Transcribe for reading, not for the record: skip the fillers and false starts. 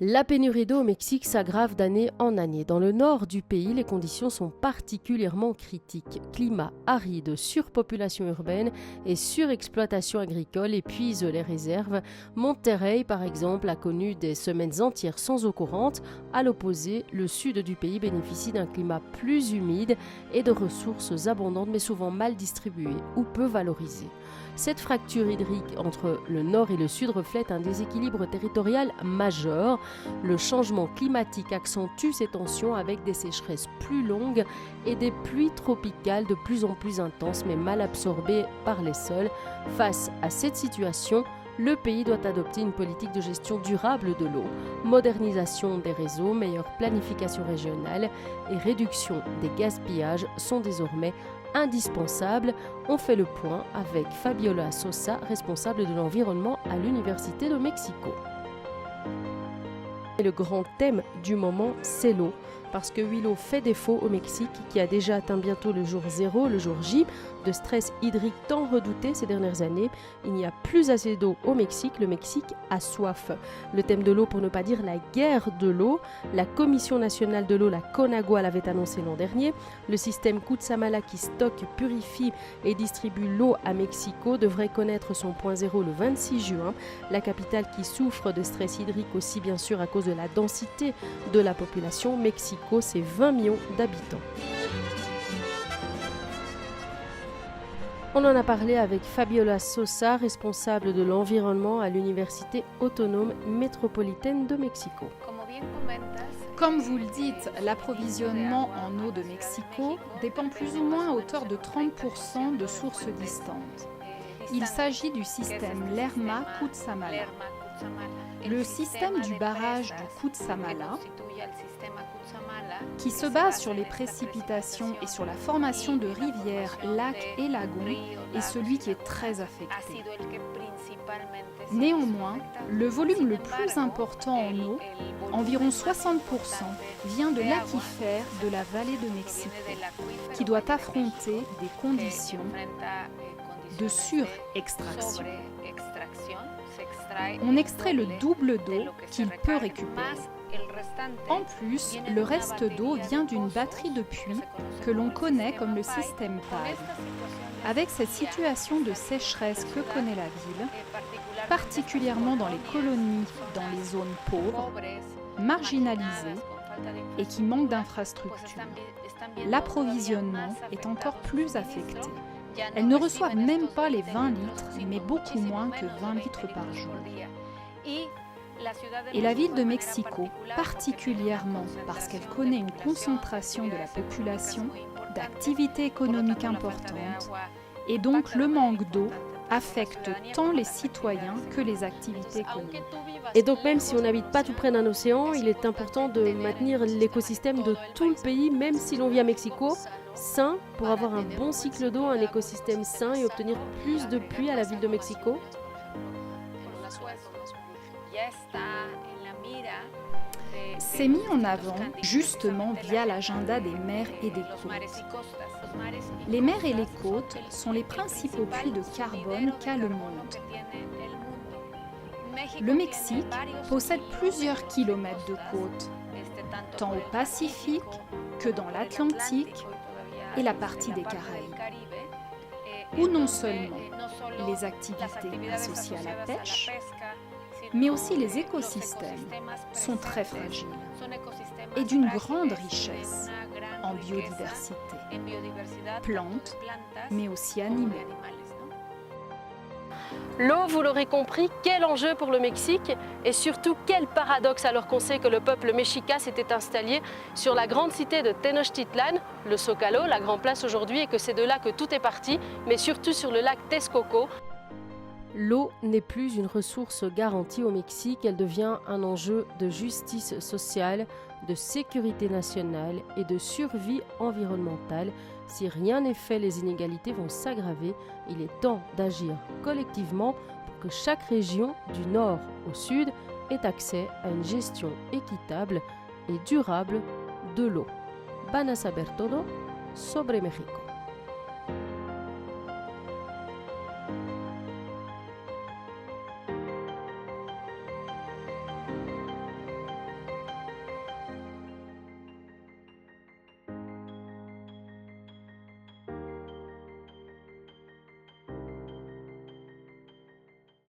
La pénurie d'eau au Mexique s'aggrave d'année en année. Dans le nord du pays, les conditions sont particulièrement critiques. Climat aride, surpopulation urbaine et surexploitation agricole épuisent les réserves. Monterrey, par exemple, a connu des semaines entières sans eau courante. À l'opposé, le sud du pays bénéficie d'un climat plus humide et de ressources abondantes mais souvent mal distribuées ou peu valorisées. Cette fracture hydrique entre le nord et le sud reflète un déséquilibre territorial majeur. Le changement climatique accentue ces tensions avec des sécheresses plus longues et des pluies tropicales de plus en plus intenses mais mal absorbées par les sols. Face à cette situation, le pays doit adopter une politique de gestion durable de l'eau, modernisation des réseaux, meilleure planification régionale et réduction des gaspillages sont désormais indispensables. On fait le point avec Fabiola Sosa, responsable de l'environnement à l'Université de Mexico. Et le grand thème du moment, c'est l'eau. Parce que oui, l'eau fait défaut au Mexique, qui a déjà atteint bientôt le jour 0, le jour J, de stress hydrique tant redouté ces dernières années. Il n'y a plus assez d'eau au Mexique, le Mexique a soif. Le thème de l'eau, pour ne pas dire la guerre de l'eau, la Commission nationale de l'eau, la CONAGUA, l'avait annoncé l'an dernier. Le système Cutzamala qui stocke, purifie et distribue l'eau à Mexico devrait connaître son point zéro le 26 juin. La capitale qui souffre de stress hydrique aussi bien sûr à cause de la densité de la population, Mexico, c'est 20 millions d'habitants. On en a parlé avec Fabiola Sosa, responsable de l'environnement à l'Université autonome métropolitaine de Mexico. Comme vous le dites, l'approvisionnement en eau de Mexico dépend plus ou moins à hauteur de 30% de sources distantes. Il s'agit du système Lerma-Cutzamala. Le système du barrage du Cutzamala, qui se base sur les précipitations et sur la formation de rivières, lacs et lagons, est celui qui est très affecté. Néanmoins, le volume le plus important en eau, environ 60%, vient de l'aquifère de la vallée de Mexico, qui doit affronter des conditions de surextraction. On extrait le double d'eau qu'il peut récupérer. En plus, le reste d'eau vient d'une batterie de puits que l'on connaît comme le système PAD. Avec cette situation de sécheresse que connaît la ville, particulièrement dans les colonies, dans les zones pauvres, marginalisées et qui manquent d'infrastructures, l'approvisionnement est encore plus affecté. Elles ne reçoivent même pas les 20 litres, mais beaucoup moins que 20 litres par jour. Et la ville de Mexico, particulièrement parce qu'elle connaît une concentration de la population, d'activités économiques importantes, et donc le manque d'eau affecte tant les citoyens que les activités économiques. Et donc même si on n'habite pas tout près d'un océan, il est important de maintenir l'écosystème de tout le pays, même si l'on vit à Mexico, sain, pour avoir un bon cycle d'eau, un écosystème sain et obtenir plus de pluie à la ville de Mexico. C'est mis en avant justement via l'agenda des mers et des côtes. Les mers et les côtes sont les principaux puits de carbone qu'a le monde. Le Mexique possède plusieurs kilomètres de côtes, tant au Pacifique que dans l'Atlantique et la partie des Caraïbes, où non seulement les activités associées à la pêche, mais aussi les écosystèmes sont très fragiles et d'une grande richesse en biodiversité, plantes, mais aussi animaux. L'eau, vous l'aurez compris, quel enjeu pour le Mexique et surtout quel paradoxe alors qu'on sait que le peuple mexica s'était installé sur la grande cité de Tenochtitlan, le Zócalo, la grande place aujourd'hui, et que c'est de là que tout est parti, mais surtout sur le lac Texcoco. L'eau n'est plus une ressource garantie au Mexique, elle devient un enjeu de justice sociale, de sécurité nationale et de survie environnementale. Si rien n'est fait, les inégalités vont s'aggraver. Il est temps d'agir collectivement pour que chaque région, du nord au sud, ait accès à une gestion équitable et durable de l'eau. Van a saber todo sobre México.